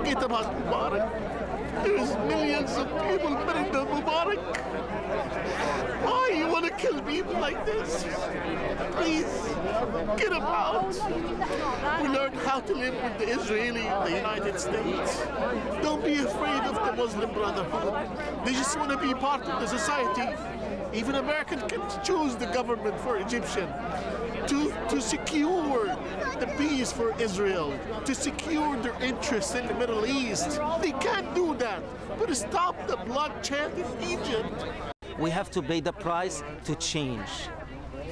Forget about Mubarak. There's millions of people better than Mubarak. Why you want to kill people like this? Please, get them out. We learned how to live with the Israeli and the United States. Don't be afraid of the Muslim Brotherhood. They just want to be part of the society. Even Americans can choose the government for Egyptian. To secure the peace for Israel, to secure their interests in the Middle East. They can't do that. But stop the bloodshed in Egypt. We have to pay the price to change.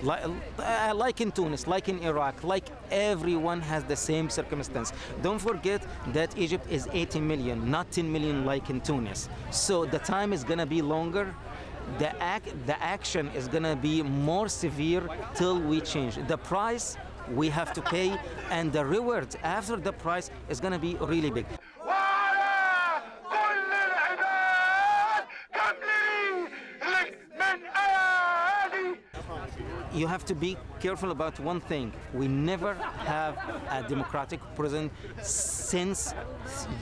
Like in Tunis, like in Iraq, like everyone has the same circumstance. Don't forget that Egypt is 80 million, not 10 million like in Tunis. So the time is gonna be longer. The action is gonna be more severe till we change. The price we have to pay, and the reward after the price is gonna be really big. You have to be careful about one thing. We never have a democratic president since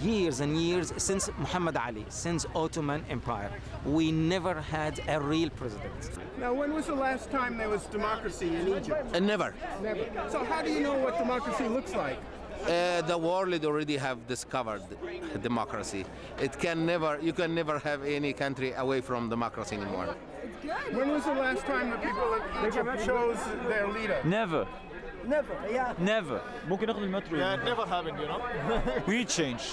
years and years, since Muhammad Ali, since Ottoman Empire. We never had a real president. Now, when was the last time there was democracy in Egypt? Never. Never. So how do you know what democracy looks like? The world already have discovered democracy. You can never have any country away from democracy anymore. When was the last time the people of Egypt chose their leader? Never. Never, yeah. Never. Yeah, it never happened, you know? We need change.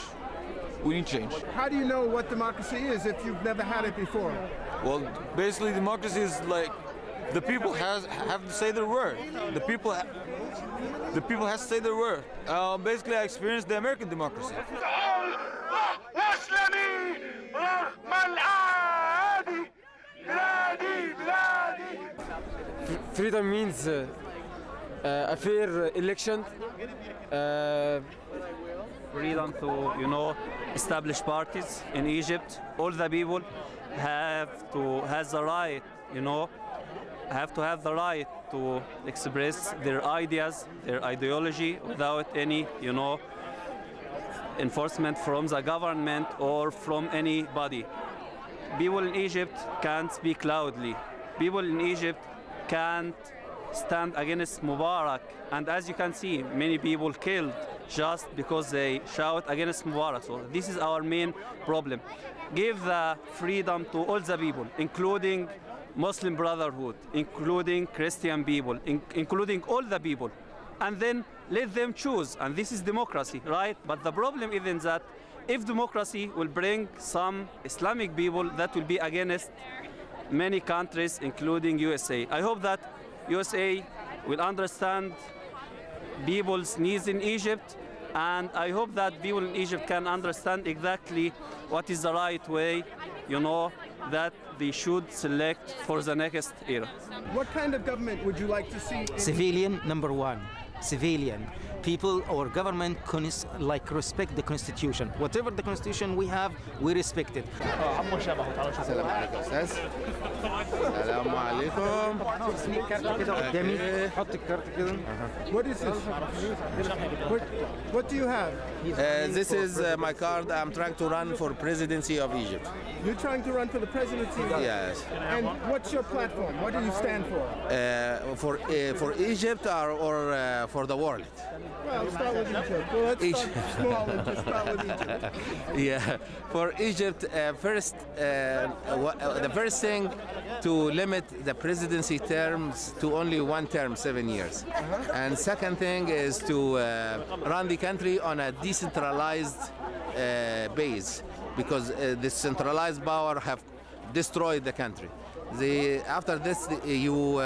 We need change. How do you know what democracy is if you've never had it before? Well, basically democracy is like the people have to say their word. The people has to say their word. Basically, I experienced the American democracy. Freedom means a fair election. Freedom to, establish parties in Egypt. All the people has the right, have to have the right to express their ideas, their ideology without any, enforcement from the government or from anybody. People in Egypt can't speak loudly. People in Egypt can't stand against Mubarak. And as you can see, many people killed just because they shout against Mubarak. So this is our main problem. Give the freedom to all the people, including Muslim Brotherhood, including Christian people, including all the people. And then let them choose. And this is democracy, right? But the problem is that if democracy will bring some Islamic people, that will be against many countries, including USA. I hope that USA will understand people's needs in Egypt, and I hope that people in Egypt can understand exactly what is the right way, that they should select for the next era. What kind of government would you like to see? Civilian, number one. Civilian. People or government respect the constitution. Whatever the constitution we have, we respect it. What is this? What do you have? This is my card. I'm trying to run for presidency of Egypt. You're trying to run for the presidency? Yes. And what's your platform? What do you stand for? For Egypt or for the world? Well, start with Egypt. Well, let's start small and just start with Egypt. Yeah, for Egypt, the first thing to limit the presidency terms to only one term, 7 years. And second thing is to run the country on a decentralized base, because the centralized power have destroyed the country. After this, you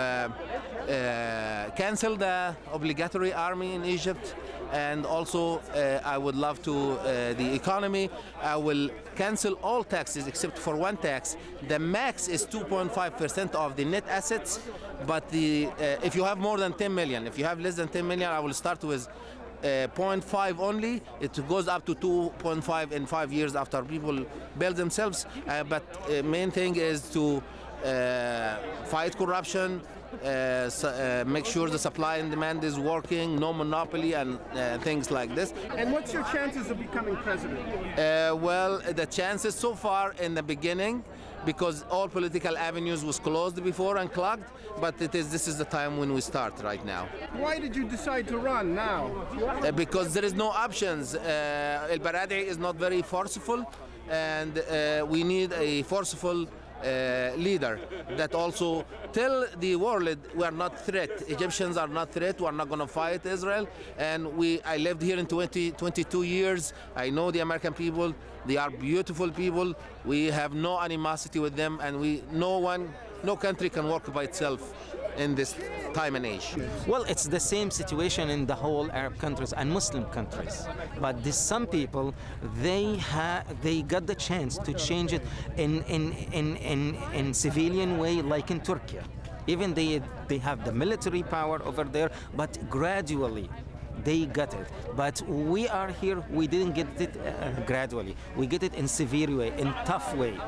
cancel the obligatory army in Egypt, and also I would love to the economy. I will cancel all taxes except for one tax. The max is 2.5% of the net assets, but if you have more than 10 million, if you have less than 10 million, I will start with 0.5 only. It goes up to 2.5 in 5 years after people build themselves. But main thing is to fight corruption, make sure the supply and demand is working, no monopoly and things like this. And what's your chances of becoming president? Well, the chances so far in the beginning, because all political avenues was closed before and clogged, but this is the time when we start right now. Why did you decide to run now? Because there is no options. El Baradei is not very forceful, and we need a forceful leader that also tell the world we are not threat. Egyptians are not threat. We are not going to fight Israel. And I lived here in 22 years. I know the American people. They are beautiful people. We have no animosity with them, and no country can work by itself in this time and age. Well, it's the same situation in the whole Arab countries and Muslim countries. But some people, they got the chance to change it in civilian way, like in Turkey. Even they have the military power over there, but gradually they got it. But we are here, we didn't get it gradually. We get it in severe way, in tough way.